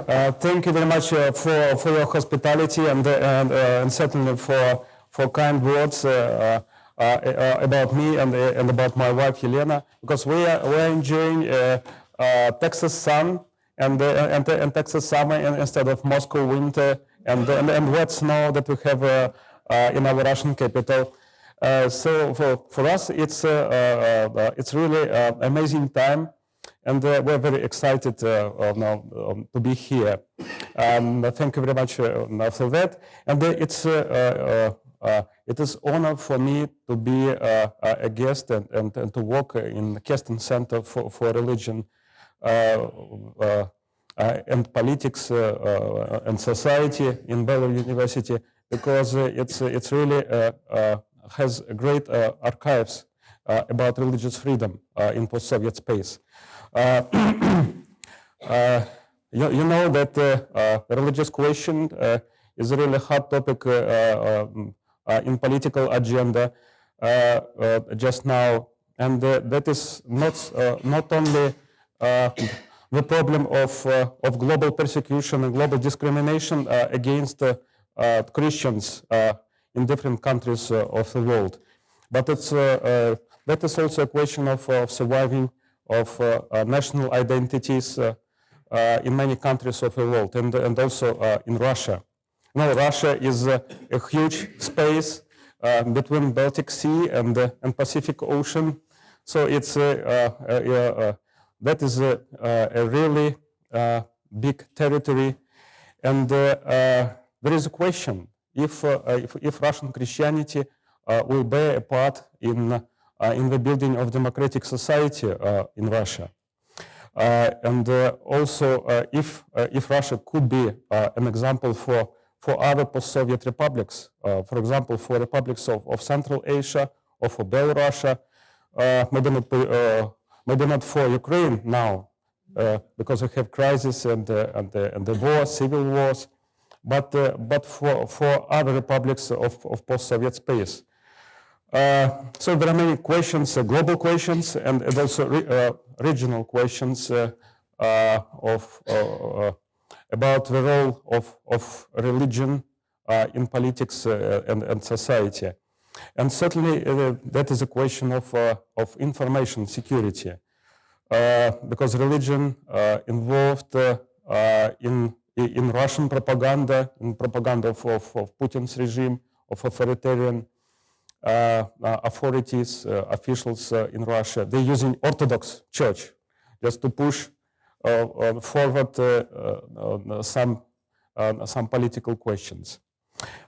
Thank you very much for your hospitality and certainly for kind words about me and about my wife Helena, because we're enjoying Texas sun and Texas summer instead of Moscow winter and wet snow that we have in our Russian capital. So for us, it's really amazing time, and we're very excited now to be here. Thank you very much for that. And it is honor for me to be a guest and to work in the Keston Center for Religion and Politics and Society in Baylor University, because it's really has great archives about religious freedom in post-Soviet space. You know that religious question is a really hot topic in political agenda just now, and that is not only the problem of global persecution and global discrimination against Christians in different countries of the world, but that is also a question of surviving of national identities in many countries of the world, and also in Russia. Now, Russia is a huge space between Baltic Sea and Pacific Ocean, so it's that is a really big territory, and there is a question if Russian Christianity will bear a part in the building of democratic society in Russia. And also if Russia could be an example for other post-Soviet republics, for example, for republics of Central Asia or for Belarus, maybe not for Ukraine now, because we have crisis and the war, civil wars, but for other republics of post-Soviet space. So there are many questions, global questions, and also regional questions about the role of religion in politics and society. And certainly that is a question of information security, because religion involved in Russian propaganda, in propaganda of Putin's regime, of authoritarian authorities, officials in Russia. They're using Orthodox Church just to push forward some political questions.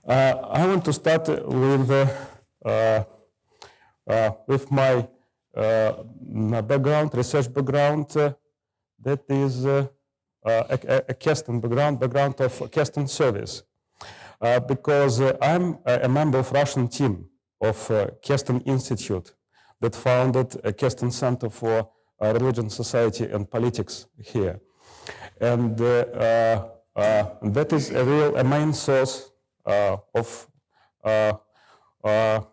I want to start with my background, research background. That is a Keston background of Keston service, because I'm a member of Russian team of Keston Institute that founded a Keston Center for Religion, Society, and Politics here. And that is a main source of our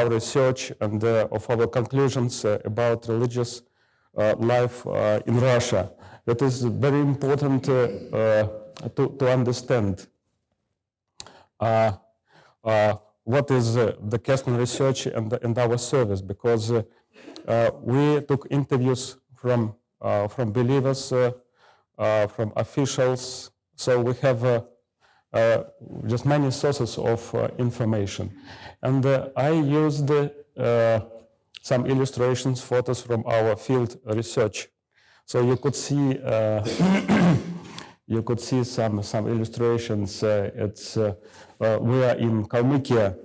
research and of our conclusions about religious life in Russia. That is very important to understand. What is the Keston research and our service, because we took interviews from believers, from officials, so we have just many sources of information. And I used some illustrations, photos from our field research. So you could see some illustrations. We are in Kalmykia.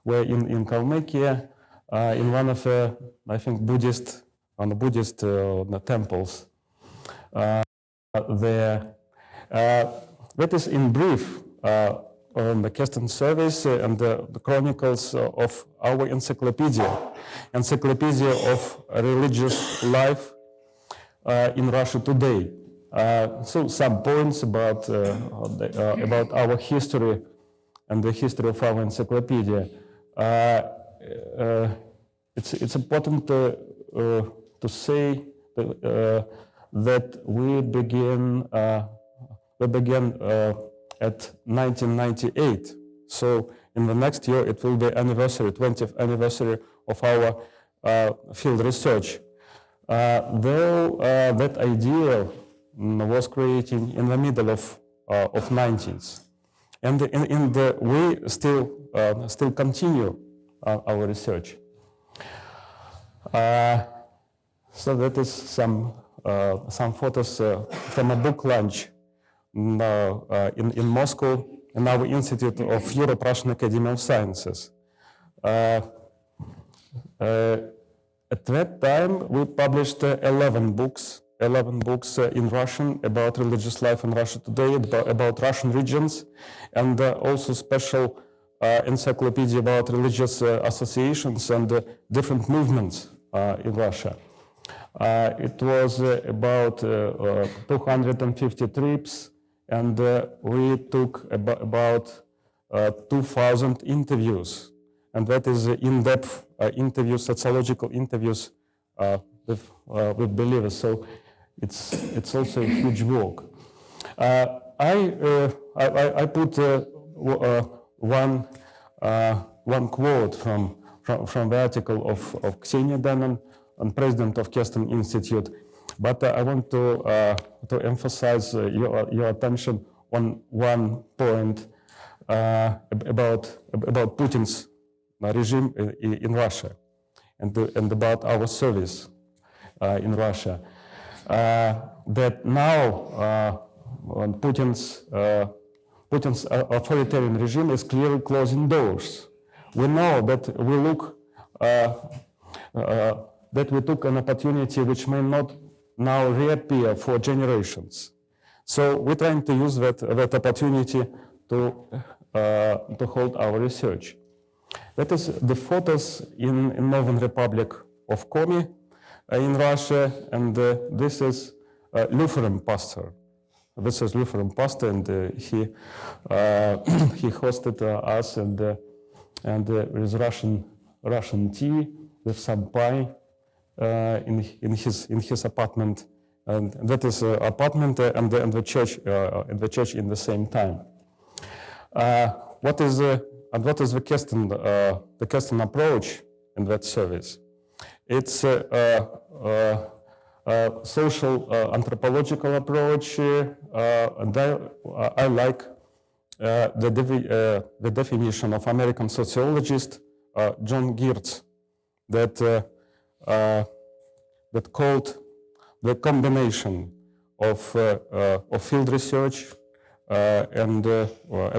We're in Kalmykia, in one of I think Buddhist temples there. That is in brief on the Keston service and the chronicles of our encyclopedia of religious life in Russia today. So some points about our history and the history of our encyclopedia. It's important to say that we begin we began at 1998. So in the next year, it will be anniversary, 20th anniversary of our field research. Though that idea was created in the middle of 90s. And we still continue our research. So that is some photos from a book launch in Moscow in our Institute of Europe-Russian Academy of Sciences. At that time, we published 11 books in Russian about religious life in Russia today, about Russian regions, and also special encyclopedia about religious associations and different movements in Russia. It was about 250 trips, and we took about 2,000 interviews, and that is in-depth interviews, sociological interviews with believers. So it's also a huge work. I put one quote from the article of Ksenia Danon, president of Keston Institute, but I want to emphasize your attention on one point about Putin's regime in Russia and about our service in Russia. That now Putin's authoritarian regime is clearly closing doors. We know that we took an opportunity which may not now reappear for generations. So we're trying to use that opportunity to hold our research. That is the photos in Northern Republic of Komi in Russia, and this is Lutheran pastor. This is Lutheran pastor, and he hosted us and with Russian tea with some pie in his apartment, and that is apartment and the church in the same time. What is the Keston approach in that service? It's a social anthropological approach, and I like the definition of American sociologist John Geertz that called the combination of field research and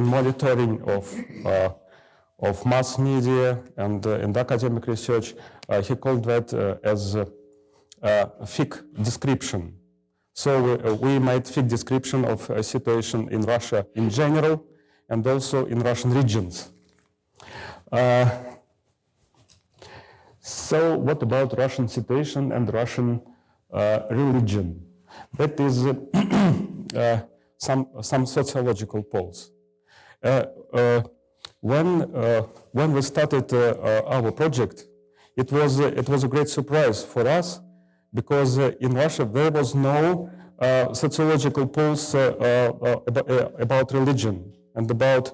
monitoring of mass media and academic research. He called that as thick description. So we made thick description of a situation in Russia in general and also in Russian regions. So what about Russian situation and Russian religion? That is some sociological polls. When we started our project, it was a great surprise for us, because in Russia there was no sociological polls about religion and about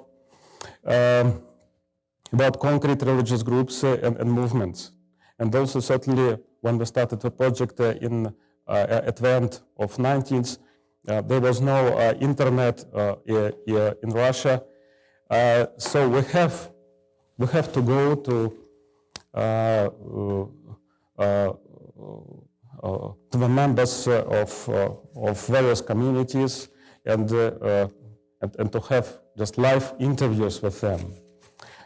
concrete religious groups and movements. And also certainly when we started the project at the end of 19th, there was no internet in Russia. So we have to go to the members of various communities and to have just live interviews with them,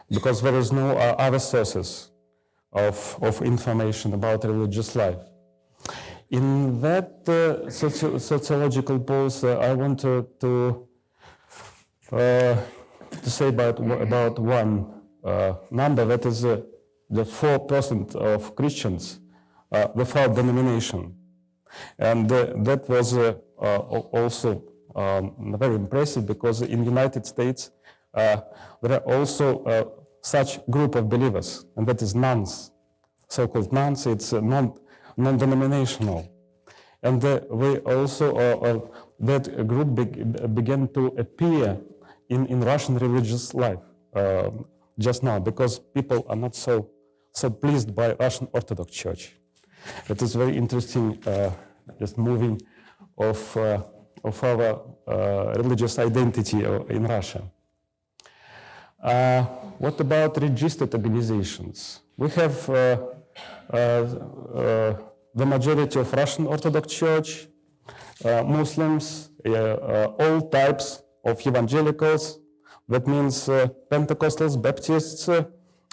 because there is no other sources of information about religious life. In that sociological polls, I want to say about one number, that is the 4% of Christians without denomination. And that was also very impressive, because in the United States there are also such group of believers, and that is nuns, so-called nuns. It's non-denominational. And we also that group began to appear in Russian religious life just now, because people are not so pleased by Russian Orthodox Church. It is very interesting, just moving of our religious identity in Russia. What about registered organizations? We have the majority of Russian Orthodox Church, Muslims, all types of evangelicals. That means Pentecostals, Baptists,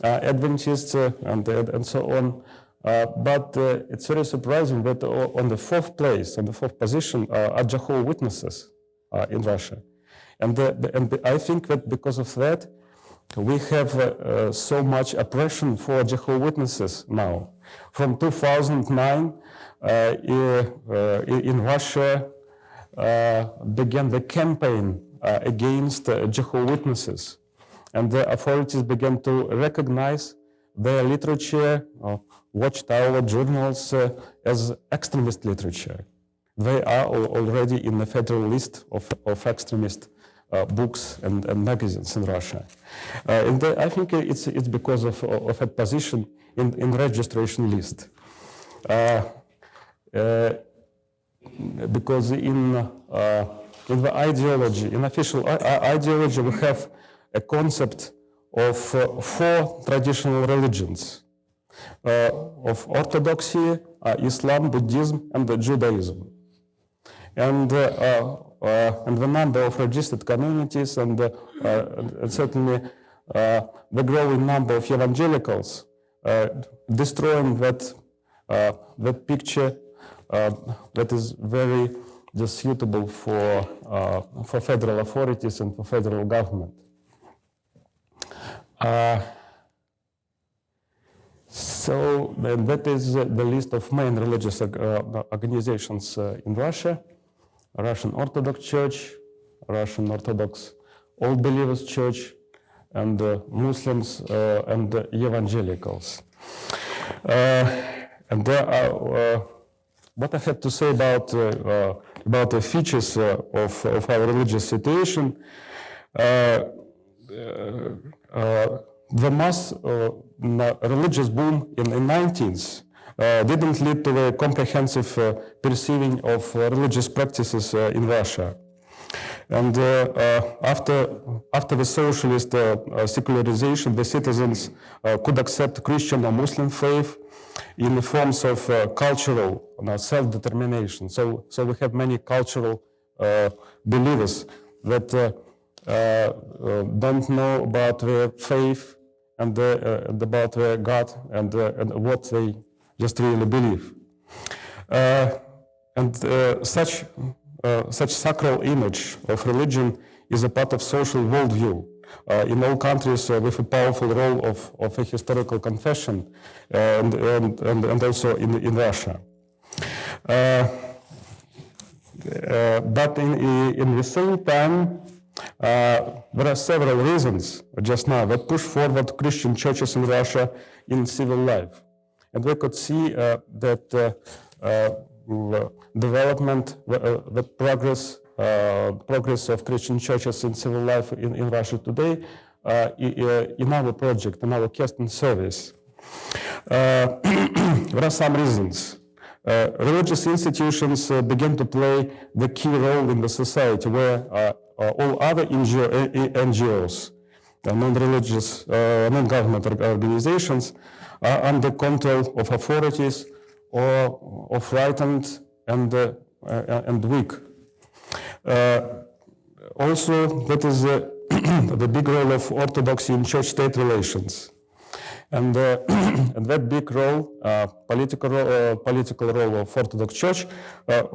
Adventists, and so on. But it's very surprising that on the fourth position, are Jehovah's Witnesses in Russia. And I think that because of that, we have so much oppression for Jehovah's Witnesses now. From 2009, in Russia began the campaign against Jehovah's Witnesses. And the authorities began to recognize their literature, watchtower journals, as extremist literature. They are already in the federal list of extremist books and magazines in Russia. And I think it's because of a position in registration list. Because in the ideology, in official ideology, we have a concept of four traditional religions, of Orthodoxy, Islam, Buddhism, and Judaism. And the number of registered communities and certainly the growing number of evangelicals destroying that picture that is very suitable for federal authorities and for federal government. So that is the list of main religious organizations in Russia: Russian Orthodox Church, Russian Orthodox All Believers Church, and Muslims and evangelicals. And there are, what I have to say about the features of our religious situation. The mass religious boom in the 19th didn't lead to a comprehensive perceiving of religious practices in Russia. And after the socialist secularization, the citizens could accept Christian or Muslim faith in the forms of cultural self-determination. So we have many cultural believers that don't know about their faith and about their God and what they just really believe. And such sacral image of religion is a part of social worldview in all countries with a powerful role of a historical confession, and also in Russia. But in the same time, there are several reasons just now that push forward Christian churches in Russia in civil life. And we could see that development, the progress of Christian churches in civil life in Russia today in our project, in our Keston service. There are some reasons. Religious institutions begin to play the key role in the society where all other NGOs, non-religious, non-government organizations, are under control of authorities or frightened and weak. Also, that is the big role of orthodoxy in church-state relations. And that big role, political role of Orthodox Church,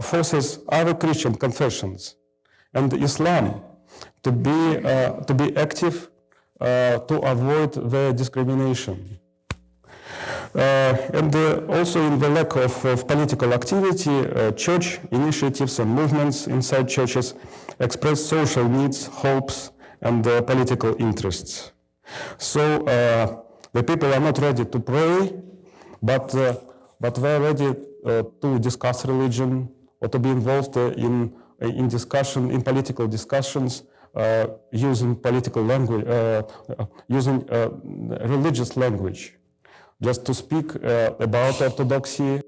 forces other Christian confessions and Islam to be active to avoid the discrimination. And also in the lack of political activity, church initiatives and movements inside churches express social needs, hopes, and political interests. So the people are not ready to pray, but they're ready to discuss religion or to be involved in in discussion, in political discussions, using political language, using religious language, just to speak about orthodoxy,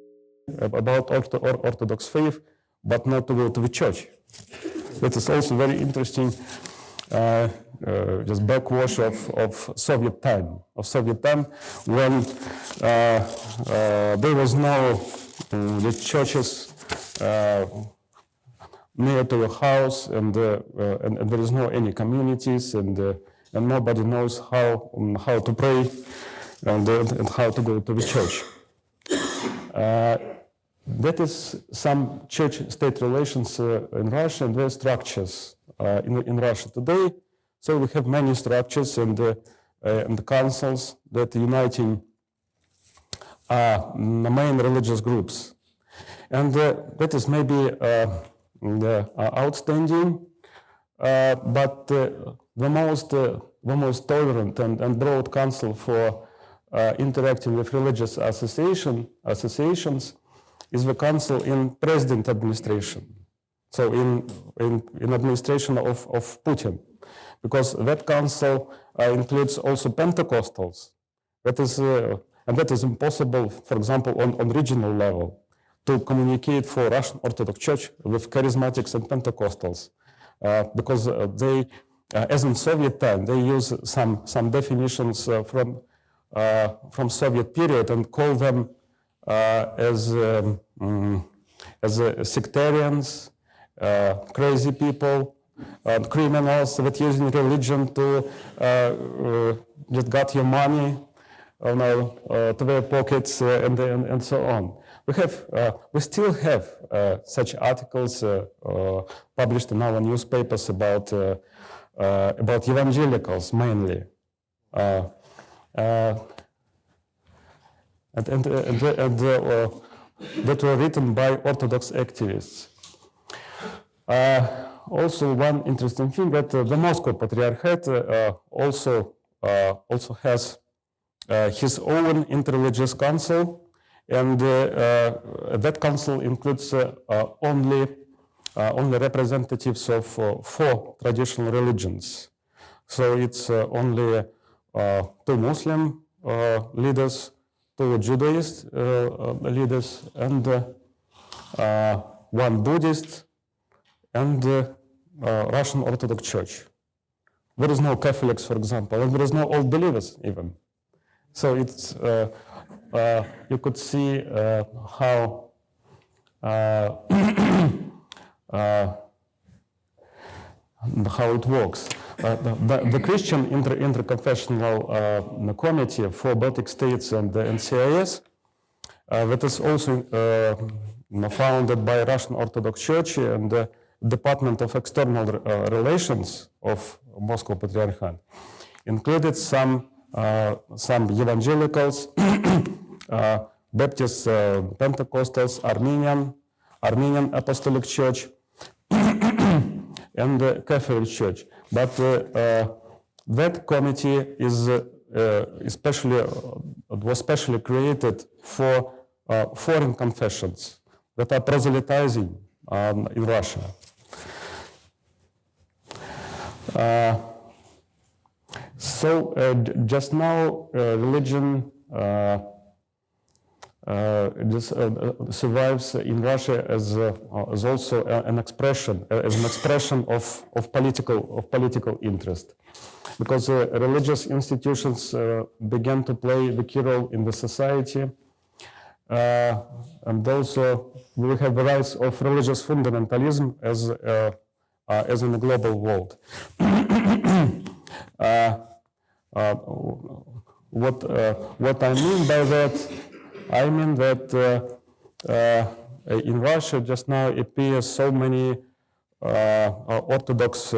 about Orthodox faith, but not to go to the church. That is also very interesting, just backwash of Soviet time, when there was no the churches near to your house, and there is no any communities, and nobody knows how to pray and how to go to the church. That is some church-state relations in Russia, and their structures in Russia today. So we have many structures and the councils that uniting the main religious groups, and that is maybe outstanding, but the most tolerant and broad council for interacting with religious associations is the council in president administration. So in administration of Putin, because that council includes also Pentecostals. That is and that is impossible, for example, on regional level, to communicate for Russian Orthodox Church with charismatics and Pentecostals, because they, as in Soviet time, they use some definitions from Soviet period and call them as sectarians, crazy people, criminals that using religion to just get your money, to their pockets, and so on. We still have such articles published in our newspapers about evangelicals mainly, that were written by Orthodox activists. Also, one interesting thing that the Moscow Patriarchate also has his own interreligious council, and that council includes only representatives of 4 traditional religions. So it's only 2 Muslim leaders, 2 Judaist leaders, and 1 Buddhist, and Russian Orthodox Church. There is no Catholics, for example, and there is no Old Believers even. So it's you could see how it works. The Christian interconfessional committee for Baltic states and the NCIS, that is also founded by Russian Orthodox Church and the Department of External Relations of Moscow Patriarchate, included some evangelicals, Baptists, Pentecostals, Armenian Apostolic Church, and the Catholic Church. But that committee was specially created for foreign confessions that are proselytizing in Russia. So just now, religion just survives in Russia as also an expression of political interest, because religious institutions began to play the key role in the society, and also we have the rise of religious fundamentalism as in the global world. What I mean by that, I mean that in Russia just now appears so many Orthodox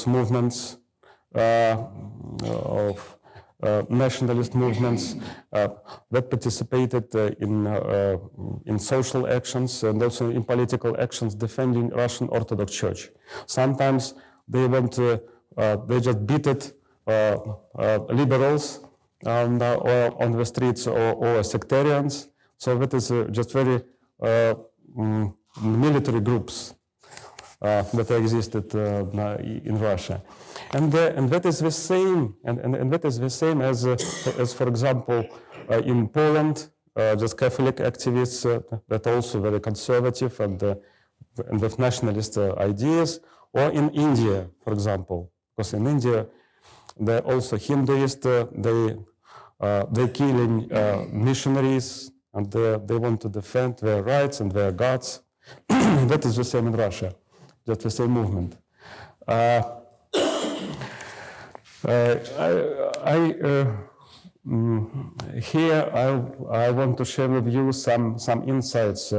movements, of nationalist movements that participated in social actions and also in political actions defending Russian Orthodox Church. Sometimes they they just beat liberals on the streets or sectarians. So that is just very military groups. that existed in Russia, and that is the same, and that is the same as for example, in Poland, just Catholic activists that are also very conservative and with nationalist ideas, or in India, for example, because in India they're also Hinduist, they're killing missionaries, and they want to defend their rights and their gods. That is the same in Russia, just the same movement. Here I want to share with you some insights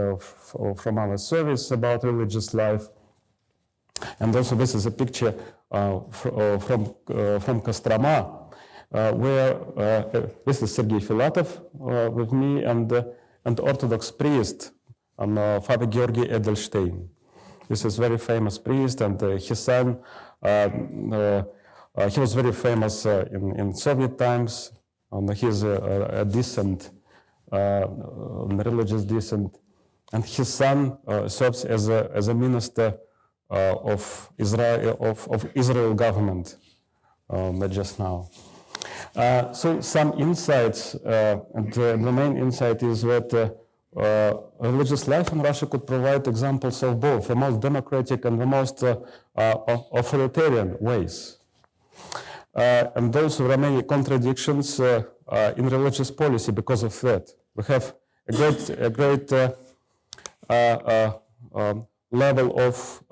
from our service about religious life. And also this is a picture from Kostroma, where this is Sergei Filatov with me, and Orthodox priest, Father Georgy Edelstein. This is very famous priest, and his son, he was very famous in Soviet times. He's a decent, religious decent, and his son serves as a minister of Israel government just now. So some insights, and the main insight is that religious life in Russia could provide examples of both the most democratic and the most authoritarian ways. And those are many contradictions in religious policy because of that. We have a great level of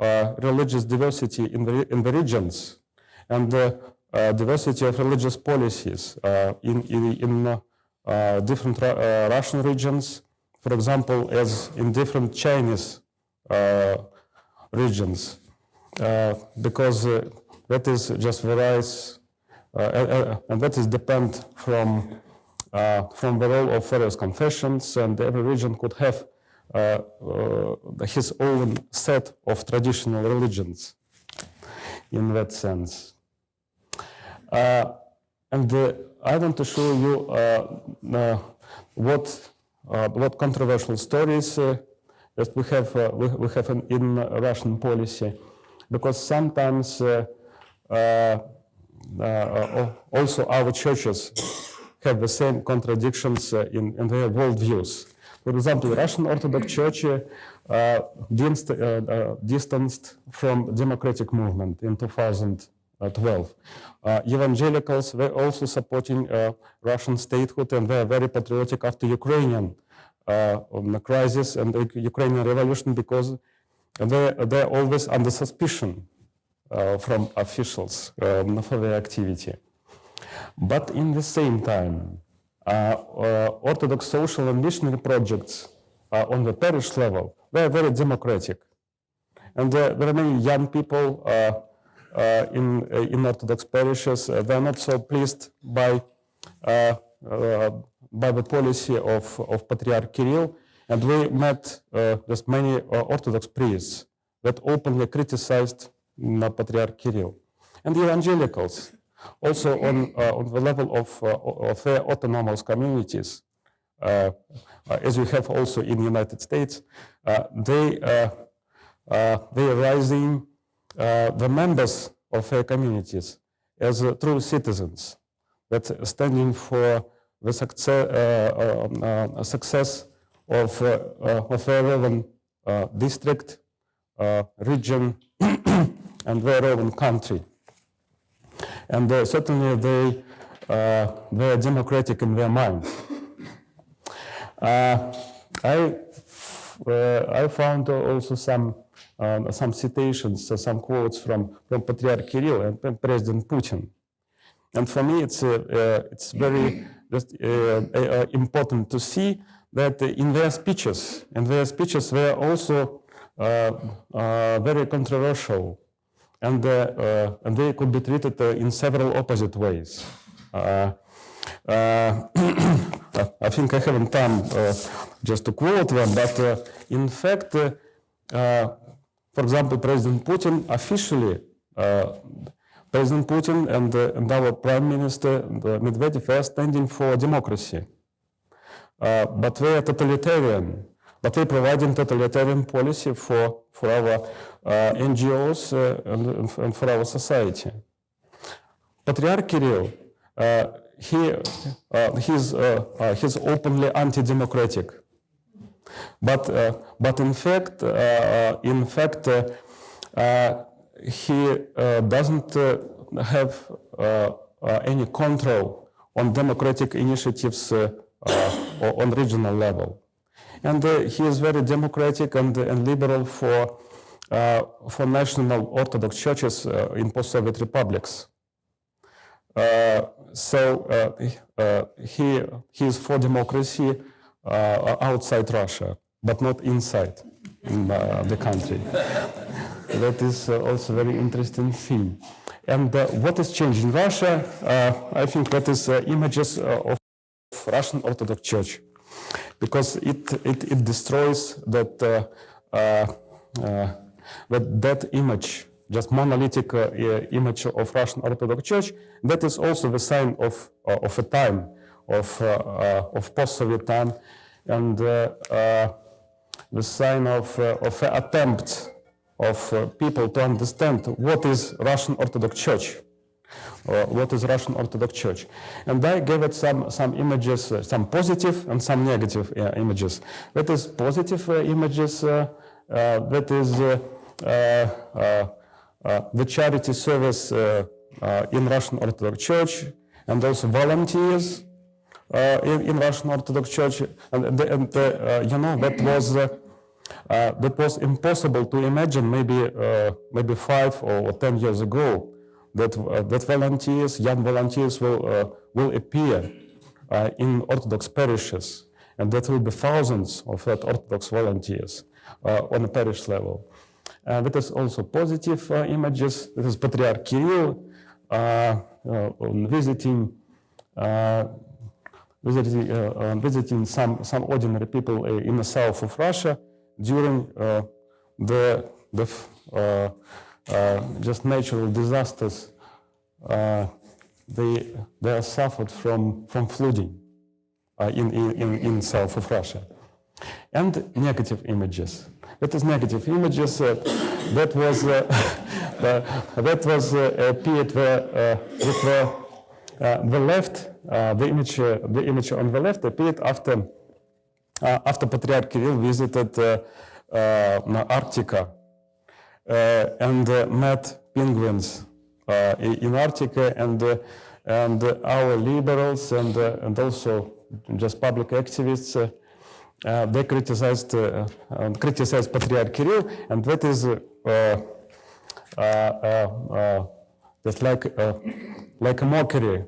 religious diversity in the regions, and diversity of religious policies in different Russian regions, for example, as in different Chinese regions, because that is just varies, and that is depend from the role of various confessions, and every region could have his own set of traditional religions in that sense. And I want to show you what controversial stories that we have in Russian policy, because sometimes also our churches have the same contradictions in their worldviews. For example, the Russian Orthodox Church distanced from democratic movement in 2012. Evangelicals were also supporting Russian statehood, and they are very patriotic after Ukrainian crisis and the Ukrainian revolution, because they're always under suspicion from officials for their activity. But in the same time, Orthodox social and missionary projects on the parish level, they are very democratic. And there are many young people in Orthodox parishes. They are not so pleased by the policy of Patriarch Kirill. And we met with many Orthodox priests that openly criticized Patriarch Kirill. And the evangelicals, also on the level of their autonomous communities, as we have also in the United States, they are raising the members of their communities as true citizens, that standing for the success of their own district, region, and their own country. And certainly they are democratic in their mind. I found also some citations, some quotes from Patriarch Kirill and President Putin. And for me, it's very important to see that in their speeches were also very controversial, and they could be treated in several opposite ways. I think I haven't time just to quote them, but in fact, for example, President Putin officially, President Putin and our Prime Minister Medvedev are standing for democracy, but they are totalitarian. but we're providing totalitarian policy for our NGOs and for our society. Patriarch Kirill, he's openly anti-democratic, but in fact, he doesn't have any control on democratic initiatives on regional level. And he is very democratic and liberal for national Orthodox churches in post-Soviet republics. So he is for democracy outside Russia, but not inside the country. That is also a very interesting thing. And what is changing in Russia? I think that is images of Russian Orthodox Church, because it destroys that image, just monolithic image of Russian Orthodox Church. That is also the sign of a time, of post-Soviet time, and the sign of an attempt of people to understand what is Russian Orthodox Church. What is Russian Orthodox Church? And I gave it some images, some positive and some negative images. That is positive images. That is the charity service in Russian Orthodox Church, and also volunteers in Russian Orthodox Church. And you know, that was impossible to imagine maybe 5 or 10 years ago. That volunteers, young volunteers, will appear in Orthodox parishes, and that will be thousands of Orthodox volunteers on a parish level. That is also positive images. This is Patriarch Kirill visiting some ordinary people in the south of Russia during the just natural disasters they are suffered from flooding in south of Russia. And negative images. That is negative images. That was appeared with the left. The image on the left appeared after Patriarch Kirill visited Arctica. And met penguins in Arctica, and our liberals and also just public activists they criticized Patriarch Kirill, and that is just like a mockery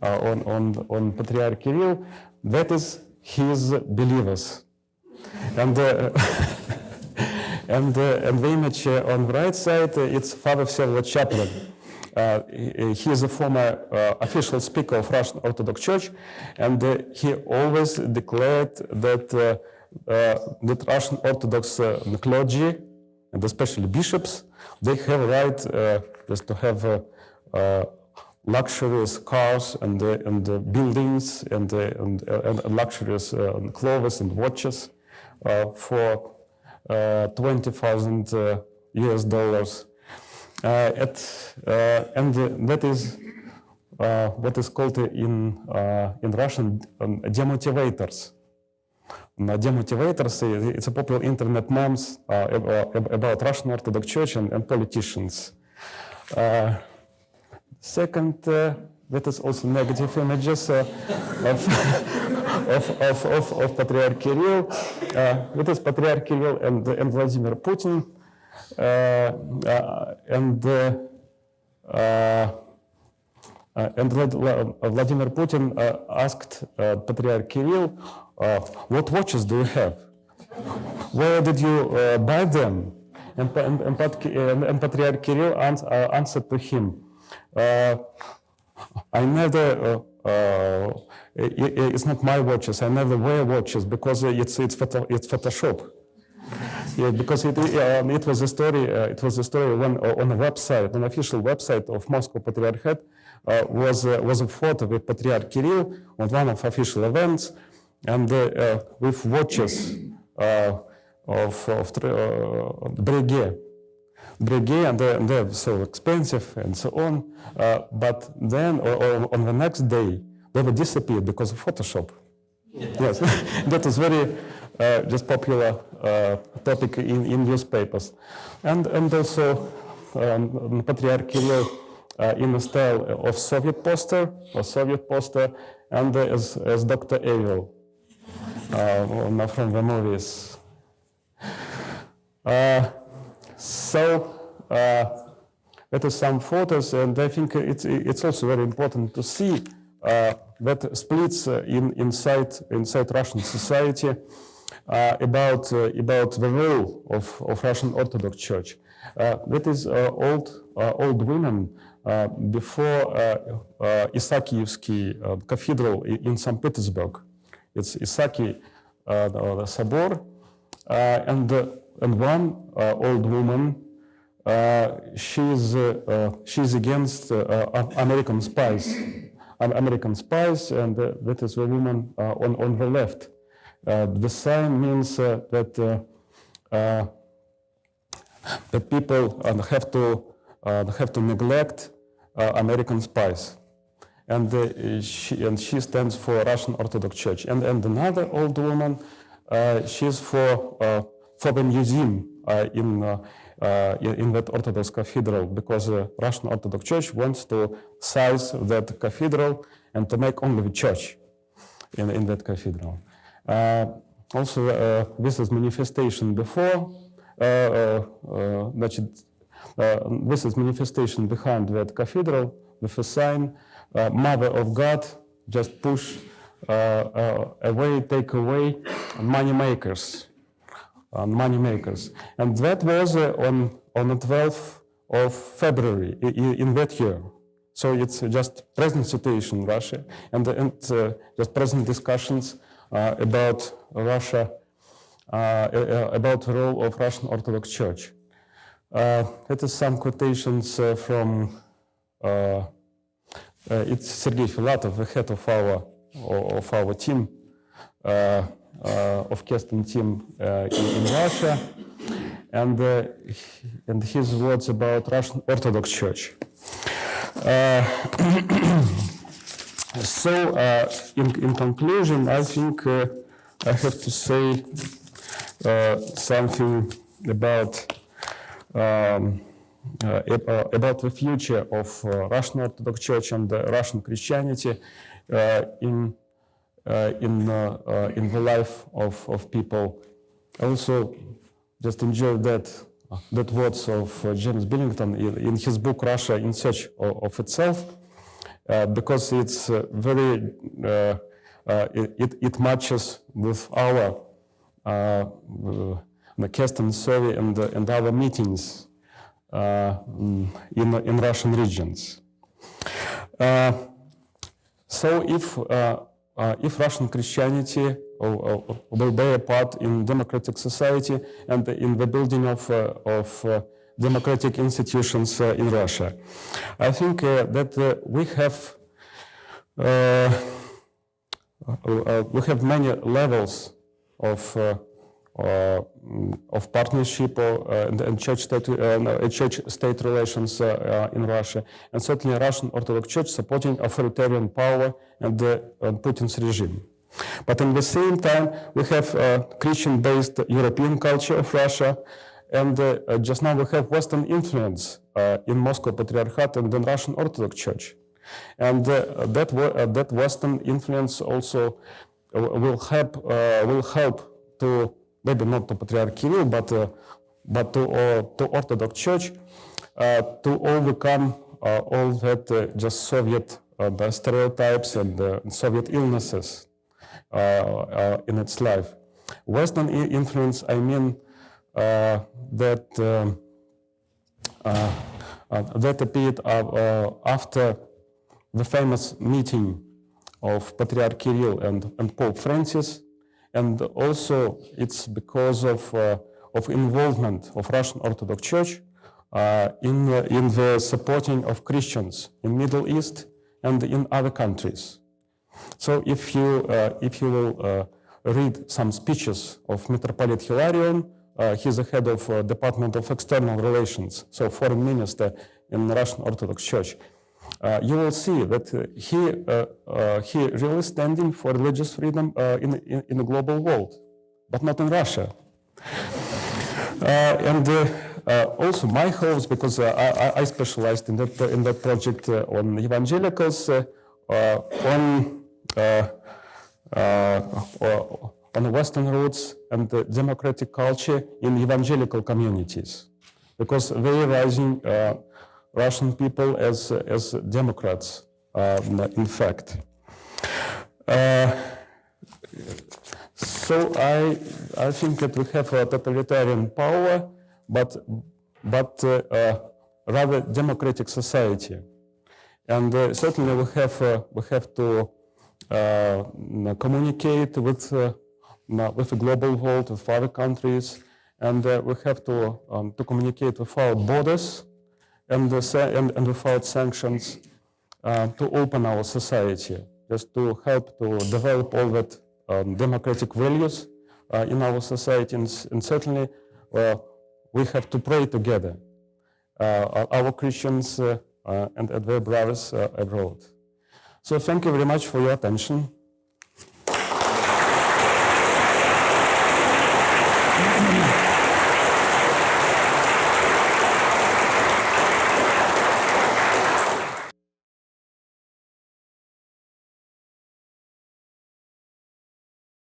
on Patriarch Kirill. That is his believers, and. And the image on the right side, it's Father Vsevolod Chaplin. He is a former official speaker of Russian Orthodox Church, and he always declared that Russian Orthodox clergy, and especially bishops, they have a right just to have luxurious cars and buildings and luxurious clothes and watches for $20,000 US, and that is what is called in Russian demotivators. Demotivators, it's a popular internet memes about Russian Orthodox Church and politicians. Second, that is also negative images of Patriarch Kirill. That is Patriarch Kirill and Vladimir Putin. And Vladimir Putin asked Patriarch Kirill, "What watches do you have? Where did you buy them?" And Patriarch Kirill answered to him, "I never. It's not my watches. I never wear watches because it's Photoshop." Yeah, because it was a story. It was a story when on a website, an official website of Moscow Patriarchate, was a photo with Patriarch Kirill on one of official events, and with watches Breguet, and they're so expensive and so on. But then, or on the next day, they were disappeared because of Photoshop. Yes, that is very just popular topic in newspapers, and also Patriarch Kirill in the style of Soviet poster, and as Dr. Evil from the movies. So that is some photos, and I think it's also very important to see that splits inside Russian society about the role of Russian Orthodox Church. That is old women before Isakievsky Cathedral in St. Petersburg. It's Isaki Собор, and one old woman, she's against American spies. American spies, and that is the woman on the left. The sign means that people have to neglect American spies, and she stands for Russian Orthodox Church. And another old woman, she's for the museum in that Orthodox cathedral, because the Russian Orthodox Church wants to size that cathedral and to make only the church in that cathedral. Also, this is manifestation before, this is manifestation behind that cathedral with a sign, Mother of God, just push away, take away money makers. And that was on the 12th of February in that year. So it's just present situation in Russia, and just present discussions about Russia, about the role of Russian Orthodox Church. It is some quotations from it's Sergei Filatov, the head of our team, of Keston team in Russia, and his words about Russian Orthodox Church. So, in conclusion, I think I have to say something about the future of Russian Orthodox Church and Russian Christianity in the life of people. I also just enjoyed that words of James Billington in his book Russia in Search of Itself, because it's very it matches with our the Keston survey and our meetings in Russian regions. So if Russian Christianity will bear a part in democratic society and in the building of democratic institutions in Russia, I think that we have many levels of partnership and church-state relations in Russia, and certainly Russian Orthodox Church supporting authoritarian power and Putin's regime. But at the same time, we have Christian-based European culture of Russia, and just now we have Western influence in Moscow Patriarchate and in Russian Orthodox Church. And that Western influence also will help to, maybe not to Patriarch Kirill, but to Orthodox Church to overcome all that just Soviet stereotypes and Soviet illnesses in its life. Western influence, I mean that appeared after the famous meeting of Patriarch Kirill and Pope Francis, and also it's because of involvement of Russian Orthodox Church in the supporting of Christians in Middle East and in other countries. So if you will read some speeches of Metropolitan Hilarion. He's the head of Department of External Relations, so foreign minister in the Russian Orthodox Church. You will see that he really standing for religious freedom in the global world, but not in Russia. And also my hopes, because I specialized in that project on evangelicals, on the Western roots and the democratic culture in evangelical communities, because very rising Russian people as Democrats, in fact. So I think that we have a totalitarian power, but rather democratic society, and certainly we have to communicate with the global world, with other countries, and we have to communicate without borders and without sanctions, to open our society, just to help to develop all that democratic values in our society, and certainly we have to pray together, our Christians and their brothers abroad. So thank you very much for your attention.